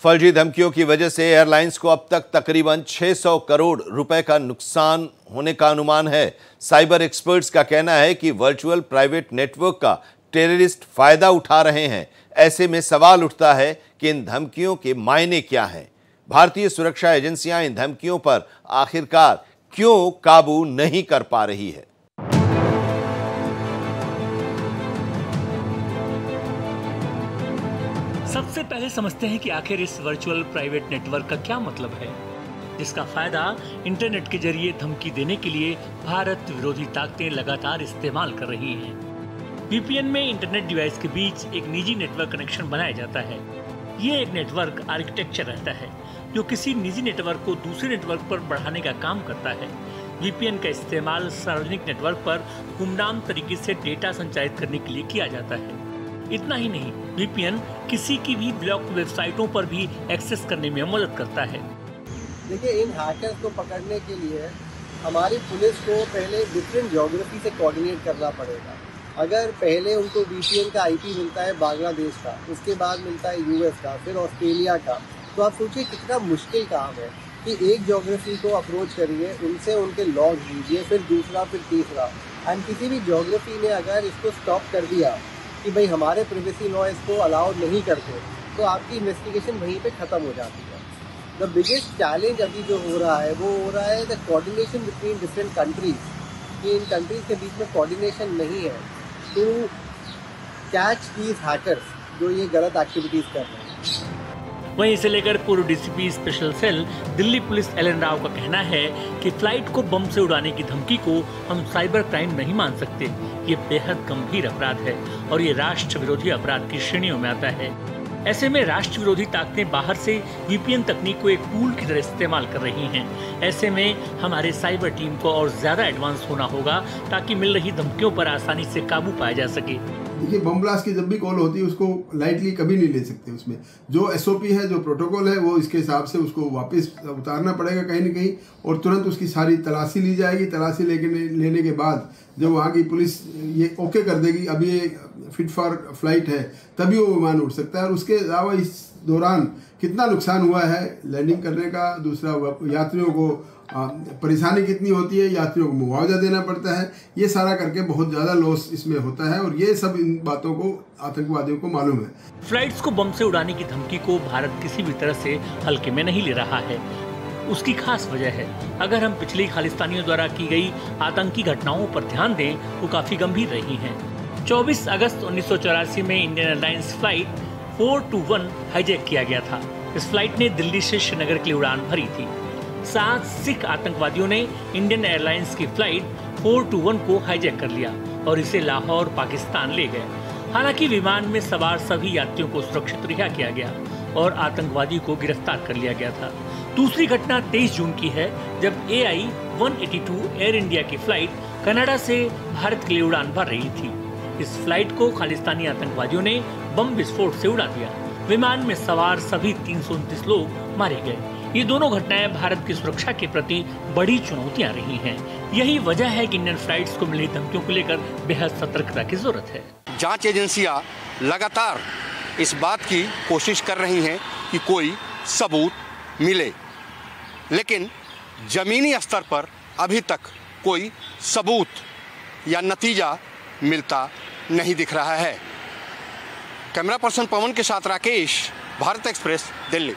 फर्जी धमकियों की वजह से एयरलाइंस को अब तक तकरीबन 600 करोड़ रुपए का नुकसान होने का अनुमान है। साइबर एक्सपर्ट्स का कहना है कि वर्चुअल प्राइवेट नेटवर्क का टेररिस्ट फायदा उठा रहे हैं। ऐसे में सवाल उठता है कि इन धमकियों के मायने क्या हैं? भारतीय सुरक्षा एजेंसियां इन धमकियों पर आखिरकार क्यों काबू नहीं कर पा रही है? सबसे पहले समझते हैं कि आखिर इस वर्चुअल प्राइवेट नेटवर्क का क्या मतलब है, जिसका फायदा इंटरनेट के जरिए धमकी देने के लिए भारत विरोधी ताकतें लगातार इस्तेमाल कर रही हैं। वीपीएन में इंटरनेट डिवाइस के बीच एक निजी नेटवर्क कनेक्शन बनाया जाता है। ये एक नेटवर्क आर्किटेक्चर रहता है जो किसी निजी नेटवर्क को दूसरे नेटवर्क पर बढ़ाने का काम करता है। वीपीएन का इस्तेमाल सार्वजनिक नेटवर्क पर गुमनाम तरीके से डेटा संचारित करने के लिए किया जाता है। इतना ही नहीं, वीपीएन किसी की भी ब्लॉक वेबसाइटों पर भी एक्सेस करने में मदद करता है। देखिए, इन हैकर्स को पकड़ने के लिए हमारी पुलिस को पहले डिफरेंट ज्योग्राफी से कोऑर्डिनेट करना पड़ेगा। अगर पहले उनको वीपीएन का आईपी मिलता है बांग्लादेश का, उसके बाद मिलता है यूएस का, फिर ऑस्ट्रेलिया का, तो आप सोचिए कितना मुश्किल काम है कि एक ज्योग्राफी को अप्रोच करिए, उनसे उनके लॉग लीजिए, फिर दूसरा, फिर तीसरा। एंड किसी भी ज्योग्राफी ने अगर इसको स्टॉप कर दिया कि भाई हमारे प्राइवेसी लॉ इसको अलाउ नहीं करते, तो आपकी इन्वेस्टिगेशन वहीं पे ख़त्म हो जाती है। द बिगेस्ट चैलेंज अभी जो हो रहा है वो हो रहा है the coordination between different countries, कि इन कंट्रीज के बीच में कोऑर्डिनेशन नहीं है टू कैच दीज हैकर्स जो ये गलत एक्टिविटीज़ कर रहे हैं। वहीं इसे लेकर पूर्व DCP special cell Delhi police L N. Rao का कहना है कि फ्लाइट को बम से उड़ाने की धमकी को हम साइबर क्राइम नहीं मान सकते। ये बेहद गंभीर अपराध है और ये राष्ट्र विरोधी अपराध की श्रेणियों में आता है। ऐसे में राष्ट्र विरोधी ताकतें बाहर से वीपीएन तकनीक को एक टूल की तरह इस्तेमाल कर रही हैं। ऐसे में हमारे साइबर टीम को और ज्यादा एडवांस होना होगा ताकि मिल रही धमकियों पर आसानी से काबू पाया जा सके। देखिए, बम ब्लास्ट की जब भी कॉल होती है उसको लाइटली कभी नहीं ले सकते। उसमें जो एसओपी है, जो प्रोटोकॉल है, वो इसके हिसाब से उसको वापस उतारना पड़ेगा कहीं ना कहीं, और तुरंत उसकी सारी तलाशी ली जाएगी। तलाशी लेने के बाद जब वहाँ की पुलिस ये ओके कर देगी अब ये फिट फॉर फ्लाइट है, तभी वो विमान उड़ सकता है। और उसके अलावा इस दौरान कितना नुकसान हुआ है लैंडिंग करने का, दूसरा यात्रियों को परेशानी कितनी होती है, यात्रियों को मुआवजा देना पड़ता है, ये सारा करके बहुत ज़्यादा लॉस इसमें होता है। और ये सब इन बातों को आतंकवादियों को मालूम है। फ्लाइट्स को बम से उड़ाने की धमकी को भारत किसी भी तरह से हल्के में नहीं ले रहा है। उसकी खास वजह है, अगर हम पिछली खालिस्तानियों द्वारा की गई आतंकी घटनाओं पर ध्यान दें तो काफी गंभीर रही हैं। 24 अगस्त 1984 में इंडियन एयरलाइंस फ्लाइट 421 हाईजैक किया गया था। इस फ्लाइट ने दिल्ली से श्रीनगर के लिए उड़ान भरी थी। 7 सिख आतंकवादियों ने इंडियन एयरलाइंस की फ्लाइट 421 को हाईजैक कर लिया और इसे लाहौर, पाकिस्तान ले गए। हालांकि विमान में सवार सभी यात्रियों को सुरक्षित रिहा किया गया और आतंकवादी को गिरफ्तार कर लिया गया था। दूसरी घटना 23 जून की है, जब AI-182 एयर इंडिया की फ्लाइट कनाडा से भारत के लिए उड़ान भर रही थी। इस फ्लाइट को खालिस्तानी आतंकवादियों ने बम विस्फोट से उड़ा दिया। विमान में सवार सभी 329 लोग मारे गए। ये दोनों घटनाएं भारत की सुरक्षा के प्रति बड़ी चुनौतियां रही हैं। यही वजह है कि इंडियन फ्लाइट्स को मिली धमकियों को लेकर बेहद सतर्कता की जरूरत है। जांच एजेंसियां लगातार इस बात की कोशिश कर रही हैं कि कोई सबूत मिले, लेकिन जमीनी स्तर पर अभी तक कोई सबूत या नतीजा मिलता नहीं दिख रहा है। कैमरा पर्सन पवन के साथ राकेश, भारत एक्सप्रेस, दिल्ली।